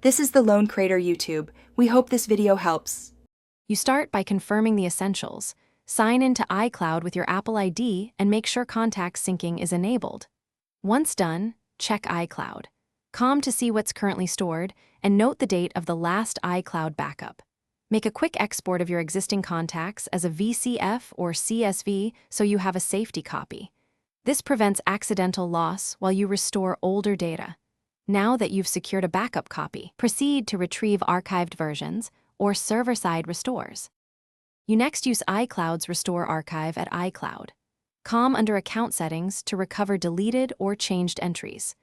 This is the Lone Crater YouTube. We hope this video helps. You start by confirming the essentials. Sign into iCloud with your Apple ID and make sure contacts syncing is enabled. Once done, check iCloud. Comb to see what's currently stored and note the date of the last iCloud backup. Make a quick export of your existing contacts as a VCF or CSV so you have a safety copy. This prevents accidental loss while you restore older data. Now that you've secured a backup copy, proceed to retrieve archived versions or server-side restores. You next use iCloud's Restore Archive at iCloud. Comb under Account Settings to recover deleted or changed entries.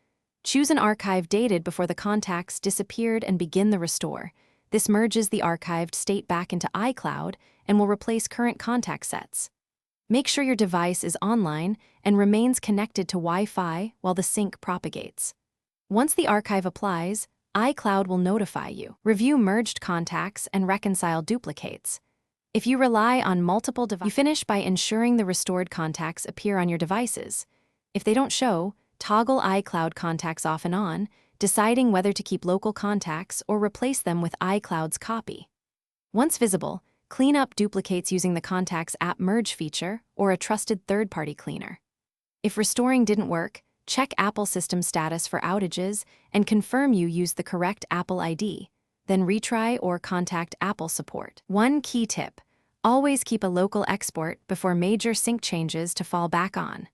Choose an archive dated before the contacts disappeared and begin the restore. This merges the archived state back into iCloud and will replace current contact sets. Make sure your device is online and remains connected to Wi-Fi while the sync propagates. Once the archive applies, iCloud will notify you. Review merged contacts and reconcile duplicates. If you rely on multiple devices, you finish by ensuring the restored contacts appear on your devices. If they don't show, toggle iCloud contacts off and on, deciding whether to keep local contacts or replace them with iCloud's copy. Once visible, clean up duplicates using the Contacts App Merge feature or a trusted third-party cleaner. If restoring didn't work, check Apple system status for outages and confirm you used the correct Apple ID. Then retry or contact Apple support. One key tip: always keep a local export before major sync changes to fall back on.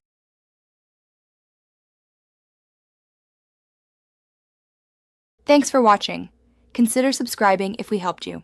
Thanks for watching. Consider subscribing if we helped you.